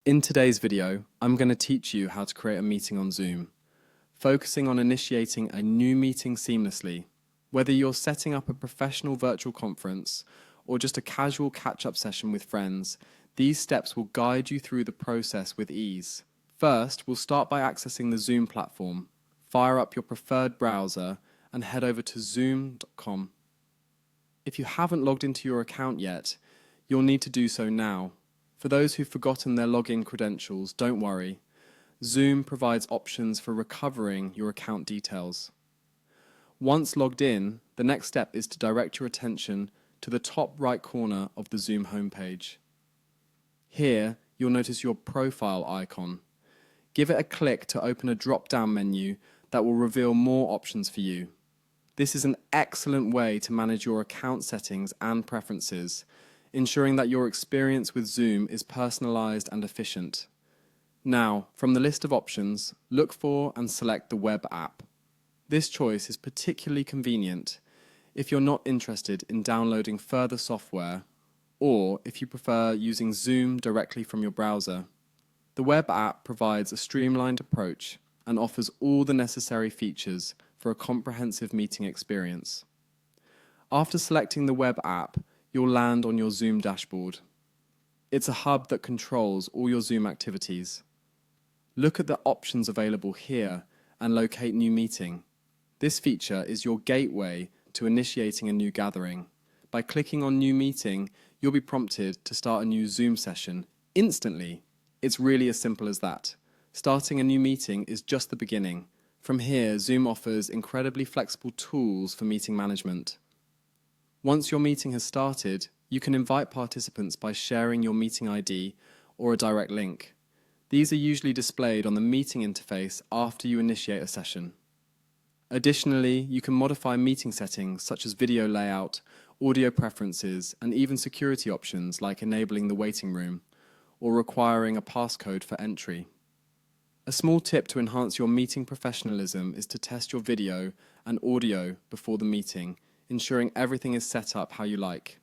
In today's video, I'm going to teach you how to create a meeting on Zoom, focusing on initiating a new meeting seamlessly. Whether you're setting up a professional virtual conference or just a casual catch-up session with friends, these steps will guide you through the process with ease. First, we'll start by accessing the Zoom platform. Fire up your preferred browser and head over to zoom.com. If you haven't logged into your account yet, you'll need to do so now. For those who've forgotten their login credentials, don't worry. Zoom provides options for recovering your account details. Once logged in, the next step is to direct your attention to the top right corner of the Zoom homepage. Here, you'll notice your profile icon. Give it a click to open a drop-down menu that will reveal more options for you. This is an excellent way to manage your account settings and preferences, ensuring that your experience with Zoom is personalized and efficient. Now, from the list of options, look for and select the web app. This choice is particularly convenient if you're not interested in downloading further software or if you prefer using Zoom directly from your browser. The web app provides a streamlined approach and offers all the necessary features for a comprehensive meeting experience. After selecting the web app, you'll land on your Zoom dashboard. It's a hub that controls all your Zoom activities. Look at the options available here and locate New Meeting. This feature is your gateway to initiating a new gathering. By clicking on New Meeting, you'll be prompted to start a new Zoom session instantly. It's really as simple as that. Starting a new meeting is just the beginning. From here, Zoom offers incredibly flexible tools for meeting management. Once your meeting has started, you can invite participants by sharing your meeting ID or a direct link. These are usually displayed on the meeting interface after you initiate a session. Additionally, you can modify meeting settings such as video layout, audio preferences, and even security options like enabling the waiting room or requiring a passcode for entry. A small tip to enhance your meeting professionalism is to test your video and audio before the meeting, ensuring everything is set up how you like.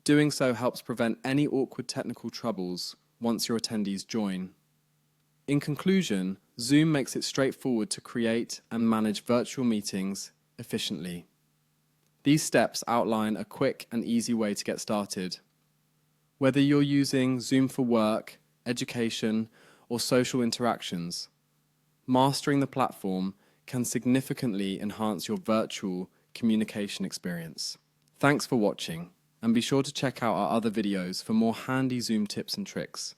Doing so helps prevent any awkward technical troubles once your attendees join. In conclusion, Zoom makes it straightforward to create and manage virtual meetings efficiently. These steps outline a quick and easy way to get started. Whether you're using Zoom for work, education, or social interactions, mastering the platform can significantly enhance your virtual communication experience. Thanks for watching, and be sure to check out our other videos for more handy Zoom tips and tricks.